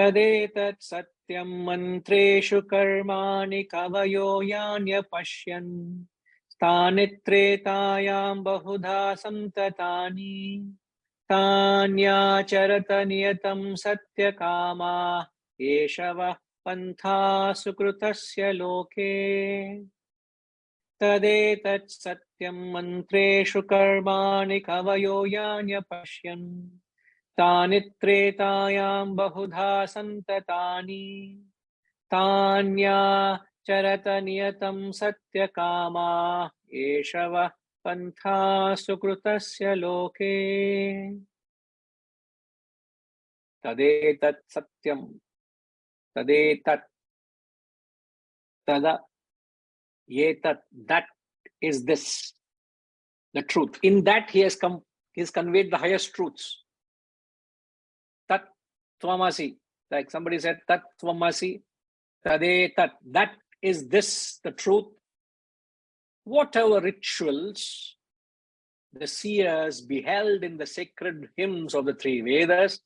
Tadetat satyam mantreshu karmani kavayo yanya pashyan Stanitretayam bahudha santatani Tanyacharata niyatam satyakama Eshava pantha sukrutasya loke Tadetat satyam mantreshu karmani kavayo yanya pashyan Tanitretayam bahudha santatani Tanya charata niyatam satyakama Eshava pantha sukrutasya loke Tadetat satyam Tadetat tada yetat that is this the truth. In that he has conveyed the highest truths. Tat tvamasi, like somebody said, tat tvamasi, tadetat, that is this the truth. Whatever rituals the seers beheld in the sacred hymns of the three Vedas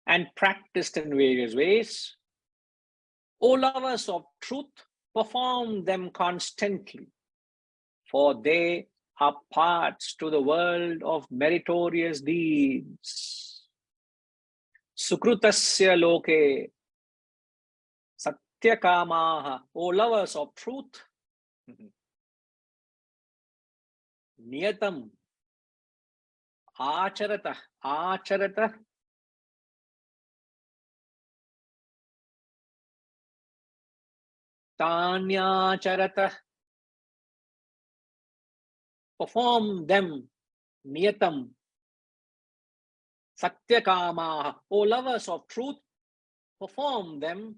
and practiced in various ways, O lovers of truth, perform them constantly, for they are paths to the world of meritorious deeds. Sukrutasya loke satyakamaha, O lovers of truth, niyatam acharata tanyacharata, perform them, niyatam satyakamaha, O lovers of truth, perform them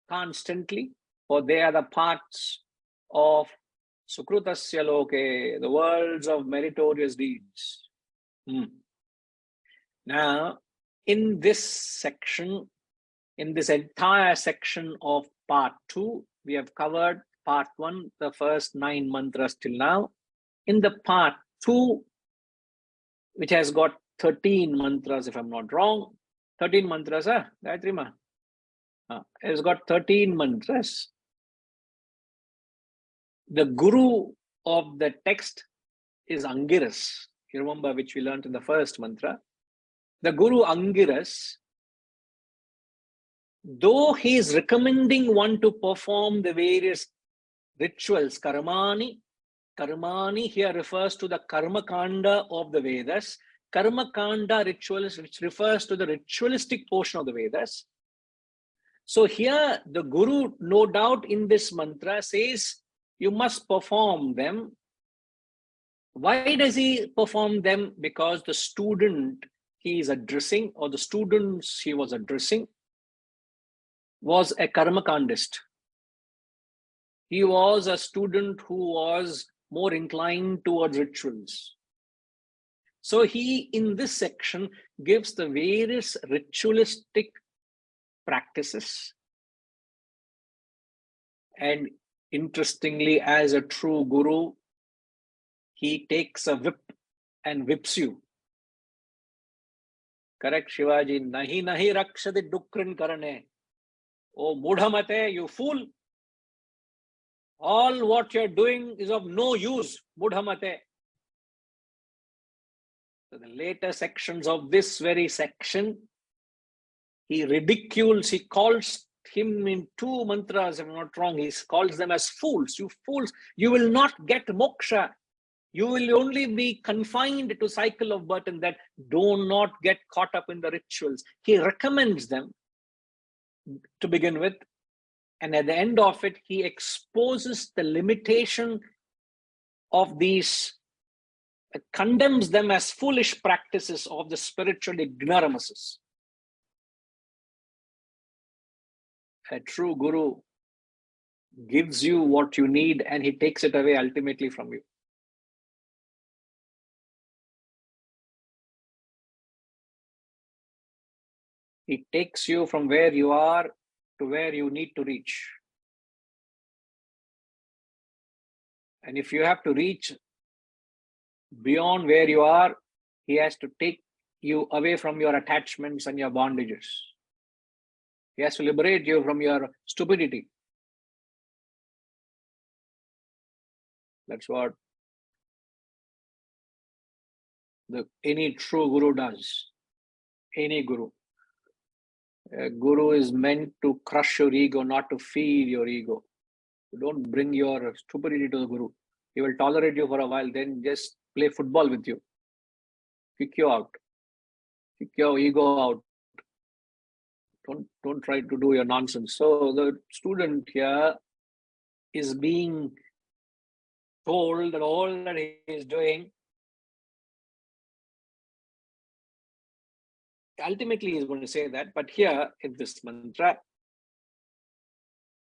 constantly, for they are the parts of Sukrutasya loke, the worlds of meritorious deeds. Now, in this section, in this entire section of part 2, we have covered part 1, the first 9 mantras till now. In the part 2, which has got 13 mantras, if I'm not wrong, 13 mantras, Gayatri Ma? It's got 13 mantras. The guru of the text is Angiras. You remember, which we learned in the first mantra. The guru Angiras, though he is recommending one to perform the various rituals, karmani here refers to the karma kanda of the Vedas. Karma kanda rituals, which refers to the ritualistic portion of the Vedas. So here the guru, no doubt in this mantra, says you must perform them. Why does he perform them? Because the student he is addressing, or the students he was addressing, was a karmakandist. He was a student who was more inclined towards rituals. So he, in this section, gives the various ritualistic practices. And interestingly, as a true guru, he takes a whip and whips you. Correct, Shivaji? Nahi nahi rakshati dukrin karane. Oh, mudhamate, you fool. All what you're doing is of no use, mudhamate. So the later sections of this very section, he ridicules, he calls him in 2 mantras, if I'm not wrong, he calls them as fools. You fools, you will not get moksha. You will only be confined to cycle of birth, and that do not get caught up in the rituals. He recommends them to begin with. And at the end of it, he exposes the limitation of these, condemns them as foolish practices of the spiritual ignoramuses. A true guru gives you what you need and he takes it away ultimately from you. He takes you from where you are to where you need to reach. And if you have to reach beyond where you are, he has to take you away from your attachments and your bondages. He has to liberate you from your stupidity. That's what any true guru does. Any guru. A guru is meant to crush your ego, not to feed your ego. You don't bring your stupidity to the guru. He will tolerate you for a while, then just play football with you. Kick you out. Kick your ego out. Don't try to do your nonsense. So the student here is being told that all that he is doing, ultimately he's going to say that, but here in this mantra,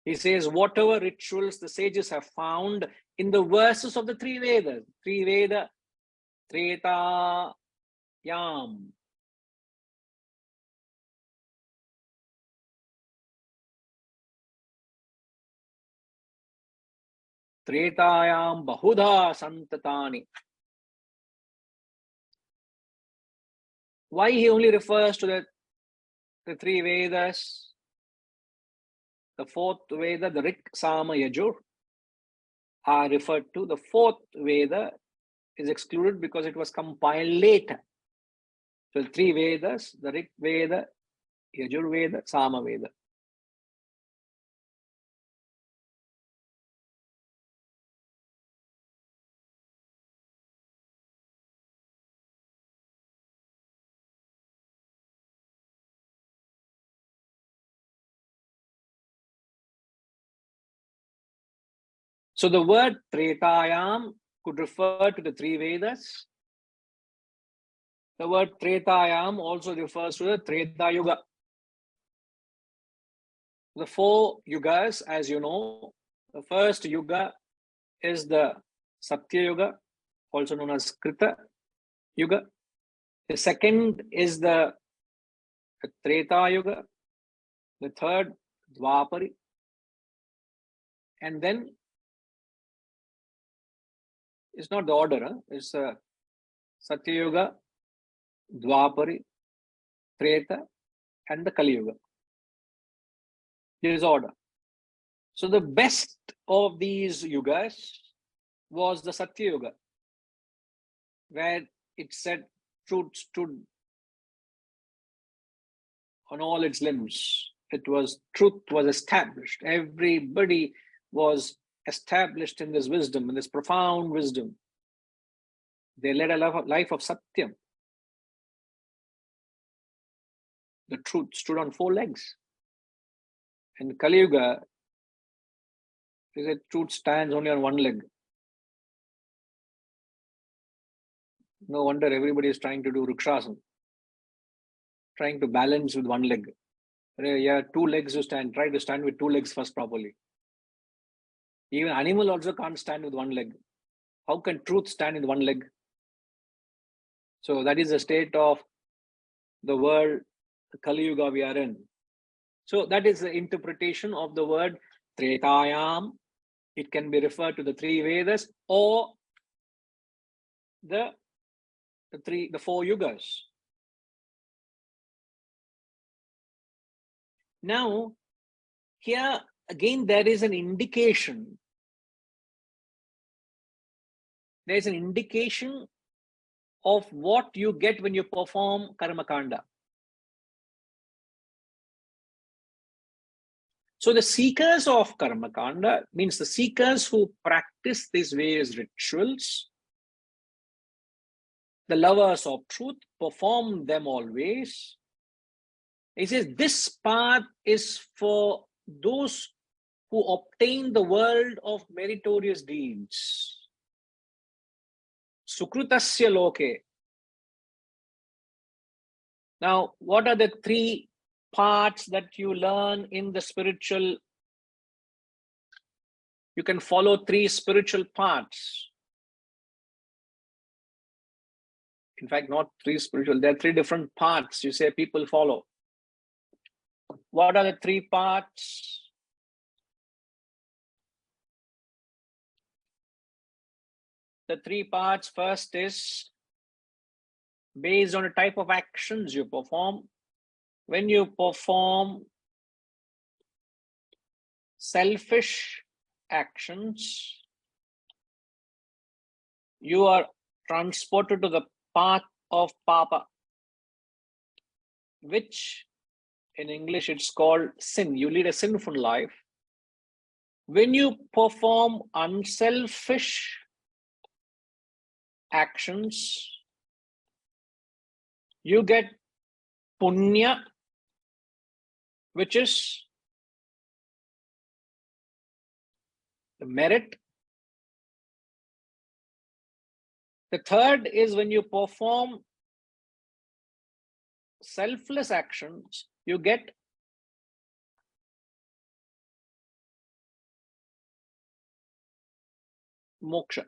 he says, whatever rituals the sages have found in the verses of the three Vedas, three Veda, Treta, Yam. Tretayam Bahudha Santatani. Why he only refers to the three Vedas? The fourth Veda, the Rik, Sama, Yajur, are referred to. The fourth Veda is excluded because it was compiled later. So the three Vedas, the Rik Veda, Yajur Veda, Sama Veda. So the word Tretayam could refer to the three Vedas. The word Tretayam also refers to the Treta Yuga. The four yugas, as you know, the first yuga is the Satya Yuga, also known as Krita Yuga. The second is the Treta Yuga. The third, Dwapari. And then it's not the order, huh? It's Satya Yuga, Dwapari, Treta, and the Kali Yuga. There is order. So the best of these yugas was the Satya Yuga, where it said truth stood on all its limbs. Truth was established. Everybody was established in this wisdom, in this profound wisdom. They led a life of Satyam. The truth stood on four legs. In Kali Yuga, they said truth stands only on one leg. No wonder everybody is trying to do Rukshasana, trying to balance with one leg. Yeah, two legs to stand. Try to stand with two legs first properly. Even animal also can't stand with one leg. How can truth stand with one leg? So that is the state of the world, the Kali Yuga we are in. So that is the interpretation of the word Tretayam. It can be referred to the three Vedas or the four yugas. Now, here again there is an indication. There is an indication of what you get when you perform Karma Kanda. So the seekers of Karma Kanda means the seekers who practice these various rituals, the lovers of truth, perform them always. He says this path is for those who obtain the world of meritorious deeds. Sukrutasya loke. Now, what are the three parts that you learn in the spiritual? You can follow three spiritual paths. In fact, not three spiritual, there are three different paths you say people follow. What are the three parts? The three parts, first is based on the type of actions you perform. When you perform selfish actions, you are transported to the path of papa, which in English it's called sin. You lead a sinful life. When you perform unselfish actions, you get punya, which is the merit. The third is when you perform selfless actions, you get moksha.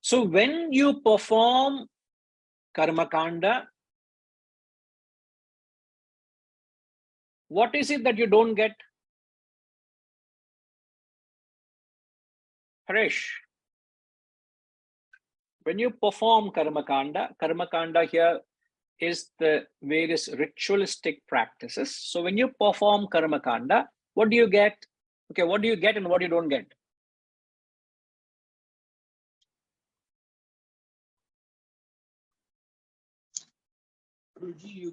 So when you perform karma kanda, what is it that you don't get? Harish. When you perform karma kanda here is the various ritualistic practices. So when you perform karma kanda, what do you get? Okay, what do you get and what you don't get? Guruji, you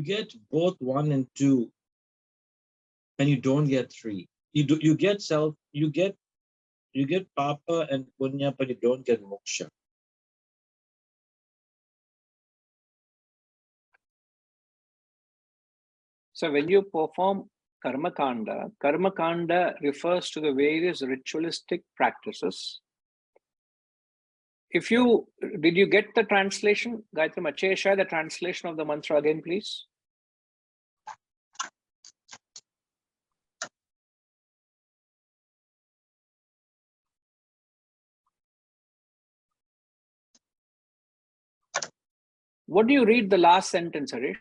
get both 1 and 2, and you don't get 3. You get papa and punya, but you don't get moksha. So when you perform karma kanda refers to the various ritualistic practices. If you, did you get the translation? Gayatri Mache, share the translation of the mantra again, please. What do you read the last sentence, Harish?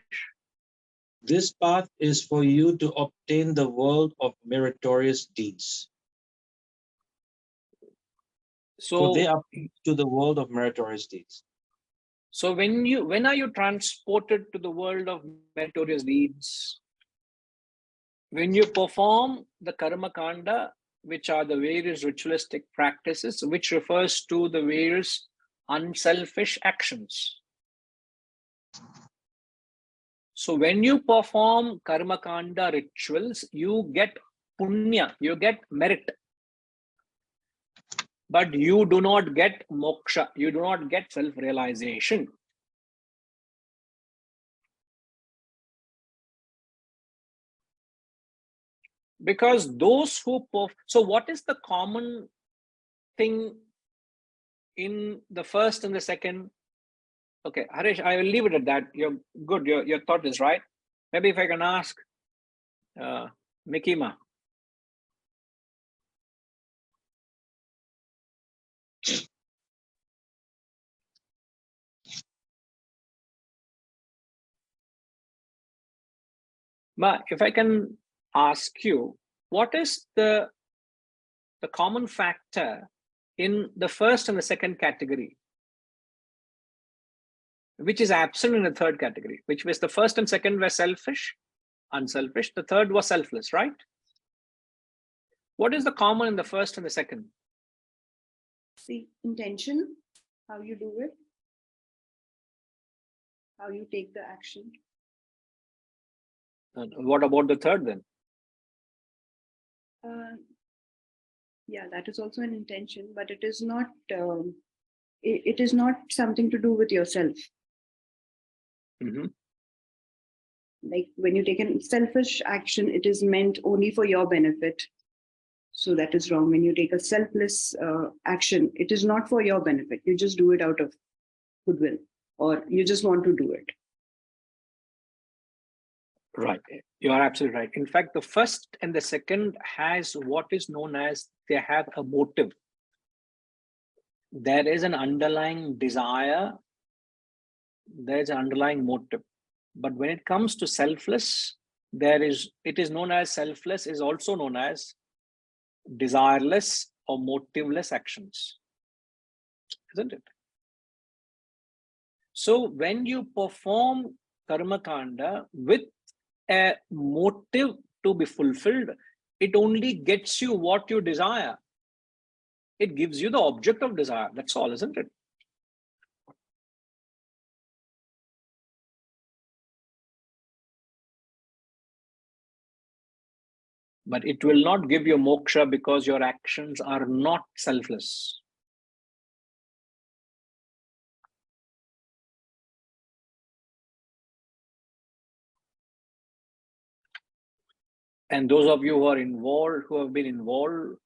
This path is for you to obtain the world of meritorious deeds. So they are to the world of meritorious deeds. So when are you transported to the world of meritorious deeds? When you perform the karma kanda, which are the various ritualistic practices, which refers to the various unselfish actions. So when you perform karma kanda rituals, you get punya, you get merit. But you do not get moksha, you do not get self-realization. Because those who so what is the common thing in the first and the second? Okay, Harish, I will leave it at that. You're good, your thought is right. Maybe if I can ask Mikima. Ma, if I can ask you, what is the common factor in the first and the second category, which is absent in the third category, which was the first and second were selfish, unselfish, the third was selfless, right? What is the common in the first and the second? The intention, how you do it, how you take the action. And what about the third then? Yeah, that is also an intention, but it is not. It is not something to do with yourself. Mm-hmm. Like when you take a selfish action, it is meant only for your benefit. So that is wrong. When you take a selfless action, it is not for your benefit. You just do it out of goodwill, or you just want to do it. Right. You are absolutely right. In fact, the first and the second has what is known as they have a motive. There is an underlying desire. There is an underlying motive. But when it comes to selfless, it is known as selfless is also known as desireless or motiveless actions, isn't it? So when you perform karma kanda with a motive to be fulfilled, it only gets you what you desire. It gives you the object of desire. That's all, isn't it? But it will not give you moksha because your actions are not selfless. And those of you who are involved, who have been involved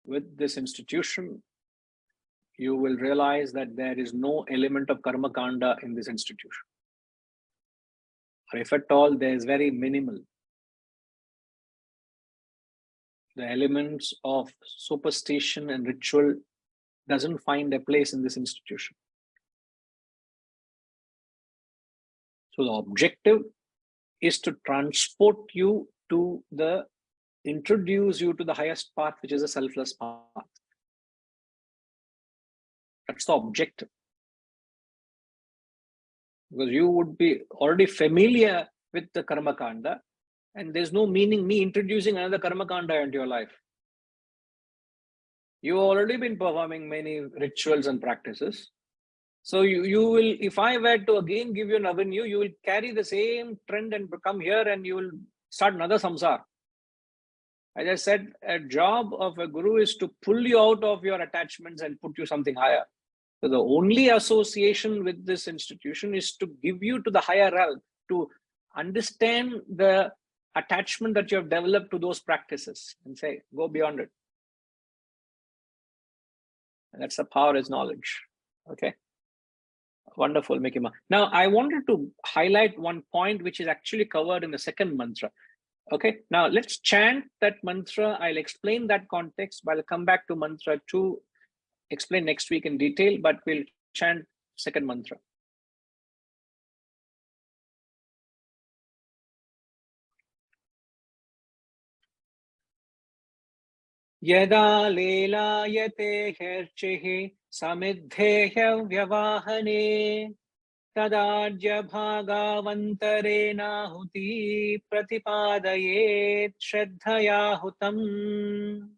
with this institution, you will realize that there is no element of karma kanda in this institution. Or if at all, there is very minimal. The elements of superstition and ritual doesn't find a place in this institution. So the objective is to transport you to introduce you to the highest path, which is a selfless path. That's the objective. Because you would be already familiar with the karma kanda, and there's no meaning me introducing another karma kanda into your life. You've already been performing many rituals and practices. So you will, if I were to again give you an avenue, you will carry the same trend and come here and you will start another samsara. As I said, a job of a guru is to pull you out of your attachments and put you something higher. So the only association with this institution is to give you to the higher realm, to understand the attachment that you have developed to those practices and say, go beyond it. And that's the power is knowledge. Okay. Wonderful, Mikima. Now, I wanted to highlight one point which is actually covered in the second mantra. Okay, now let's chant that mantra. I'll explain that context, but I'll come back to mantra 2, explain next week in detail, but we'll chant second mantra. Yada lelayate herchehi samidheya vyavahane tadajya bhagavantarena huti pratipadayet shraddhaya hutam.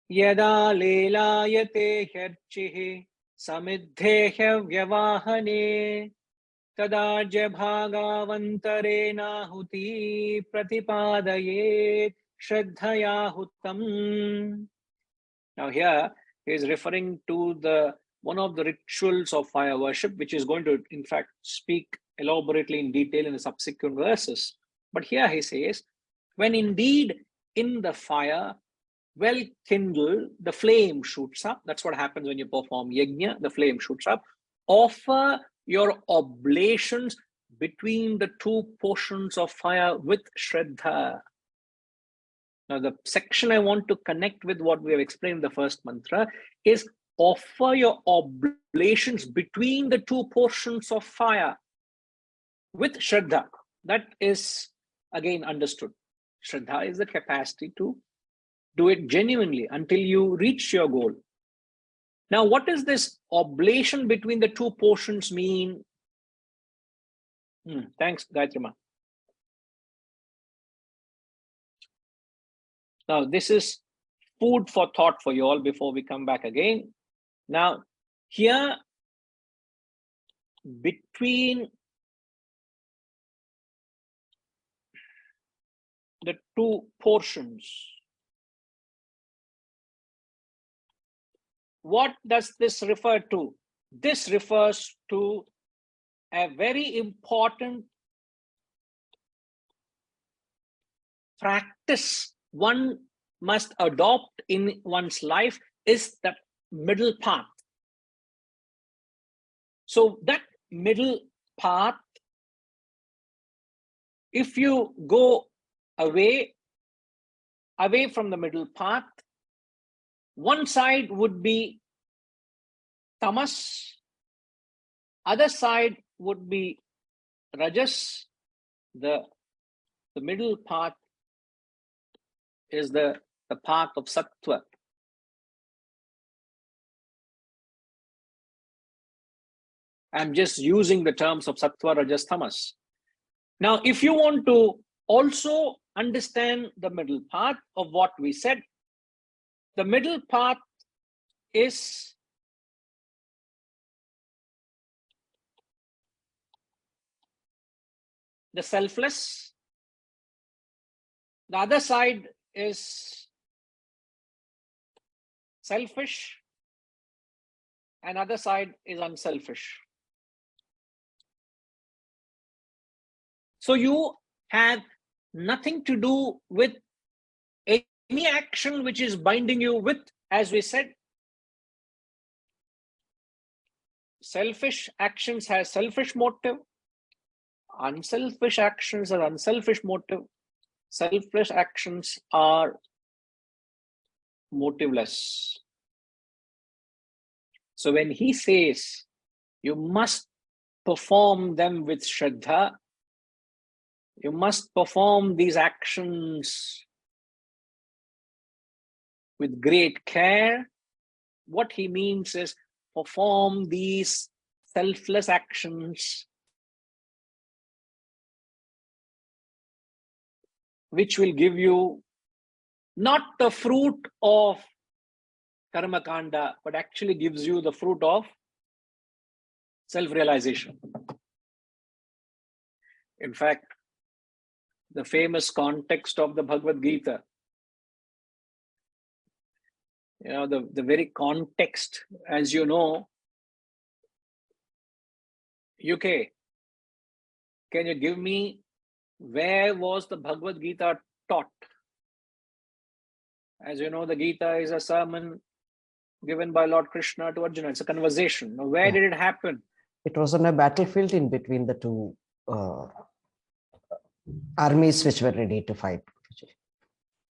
Yada lelayate herchihi samidheya vyavahane tadajya bhagavantarena huti pratipadayet shraddhaya hutam. Now here he is referring to one of the rituals of fire worship, which is going to in fact speak elaborately in detail in the subsequent verses. But here he says, when indeed in the fire well kindled, the flame shoots up. That's what happens when you perform yajna, the flame shoots up. Offer your oblations between the two portions of fire with shraddha. Now, the section I want to connect with what we have explained in the first mantra is offer your oblations between the two portions of fire with shraddha. That is again understood. Shraddha is the capacity to do it genuinely until you reach your goal. Now, what does this oblation between the two portions mean? Thanks, Gayatri. Now, this is food for thought for you all before we come back again. Now, here, between the two portions, what does this refer to? This refers to a very important practice one must adopt in one's life is the middle path. So that middle path if you go away from the middle path, one side would be tamas, other side would be rajas. The middle path is the path of sattva. I'm just using the terms of sattva, rajas, tamas. Now, if you want to also understand the middle path of what we said, the middle path is the selfless. The other side is selfish, and other side is unselfish. So you have nothing to do with any action which is binding you with, as we said, selfish actions has selfish motive, unselfish actions are unselfish motive, selfless actions are motiveless. So when he says you must perform them with Shraddha, you must perform these actions with great care, what he means is perform these selfless actions which will give you not the fruit of karma kanda, but actually gives you the fruit of self-realization. In fact, the famous context of the Bhagavad Gita, the very context, as you know, UK, can you give me where was the Bhagavad Gita taught? As you know, the Gita is a sermon given by Lord Krishna to Arjuna. It's a conversation. Now, where did it happen? It was on a battlefield in between the two armies which were ready to fight.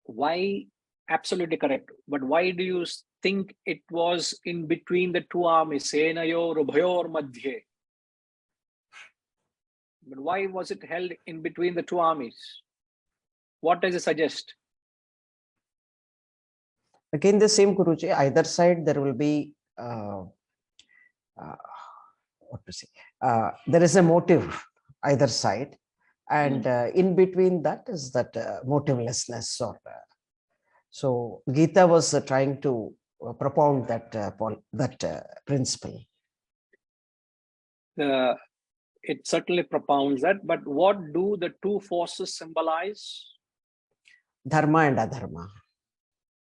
Why? Absolutely correct. But why do you think it was in between the two armies? Senayor Ubhayor Madhye. But why was it held in between the two armies? What does it suggest? Again, the same, Guruji. Either side there will be what to say? There is a motive either side, and in between that is that motivelessness. Or so Gita was trying to propound that principle. It certainly propounds that, but what do the two forces symbolize? Dharma and adharma,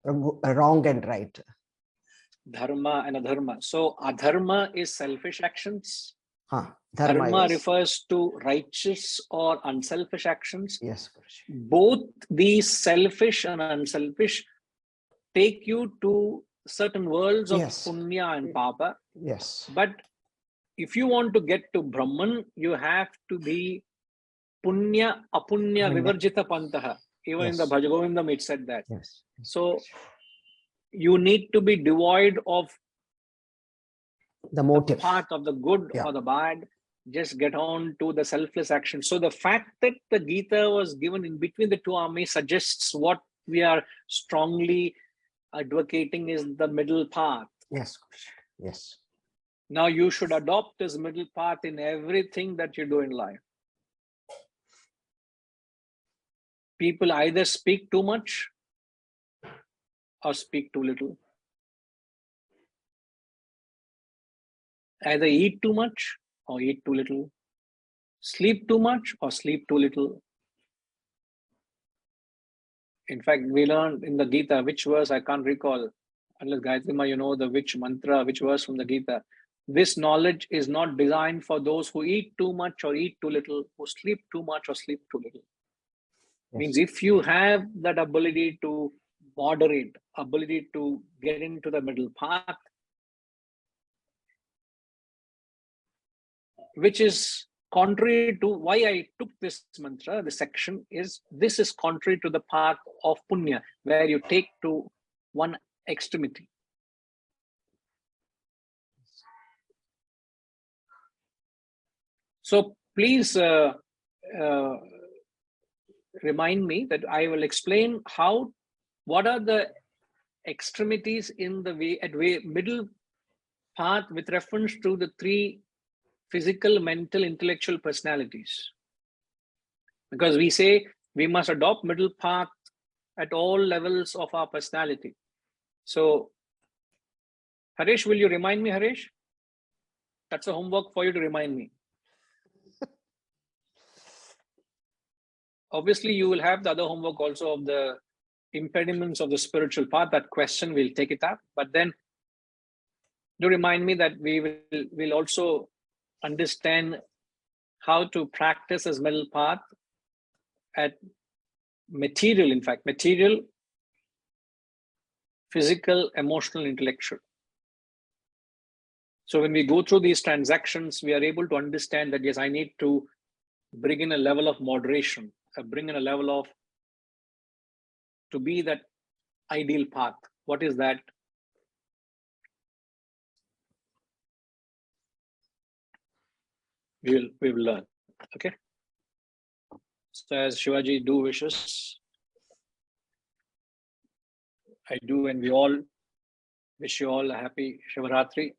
wrong and right. Dharma and adharma. So adharma is selfish actions. Dharma refers to righteous or unselfish actions. Yes, Guruji. Both these selfish and unselfish take you to certain worlds of punya and papa. Yes. But if you want to get to Brahman, you have to be punya, apunya, vivarjita pantaha. Even in the Bhajagovindam, it said that. Yes. So you need to be devoid of the motive, the path of the good or the bad. Just get on to the selfless action. So the fact that the Gita was given in between the two armies suggests what we are strongly advocating is the middle path. Yes. Yes. Now you should adopt this middle path in everything that you do in life. People either speak too much or speak too little. Either eat too much or eat too little. Sleep too much or sleep too little. In fact, we learned in the Gita, which verse I can't recall, unless Gayatri Ma, you know the which mantra, which verse from the Gita. This knowledge is not designed for those who eat too much or eat too little, who sleep too much or sleep too little. Means if you have that ability to moderate, ability to get into the middle path, which is contrary to why I took this mantra, the section is, this is contrary to the path of punya, where you take to one extremity. So please remind me that I will explain what are the extremities in the middle path with reference to the three physical, mental, intellectual personalities. Because we say we must adopt middle path at all levels of our personality. So, Harish, will you remind me, Harish? That's a homework for you to remind me. Obviously, you will have the other homework also of the impediments of the spiritual path. That question, we'll take it up. But then do remind me that will also understand how to practice as middle path at material, in fact, material, physical, emotional, intellectual. So when we go through these transactions, we are able to understand that, yes, I need to bring in a level of moderation, bring in a level of, to be that ideal path. What is that? We will learn. Okay. So as Shivaji do wishes, I do, and we all wish you all a happy Shivaratri.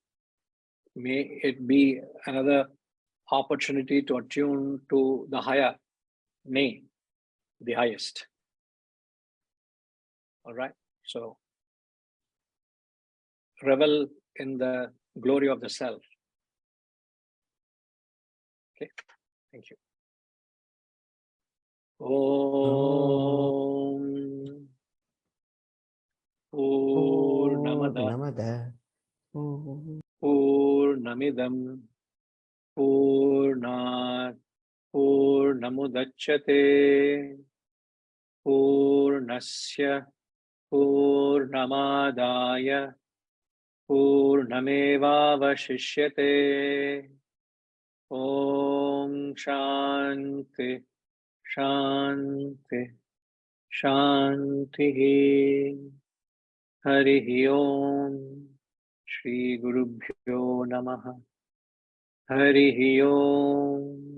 May it be another opportunity to attune to the higher, nay, the highest. All right. So revel in the glory of the self. Okay. Thank you. Om Purnamada Purnamidam Purnat Purnamudachyate Purnasya Purnamadaya Purnamevavashishyate. Om Shanti Shanti Shanti. Harihi Om. Shri Gurubhyo Namaha. Harihi Om.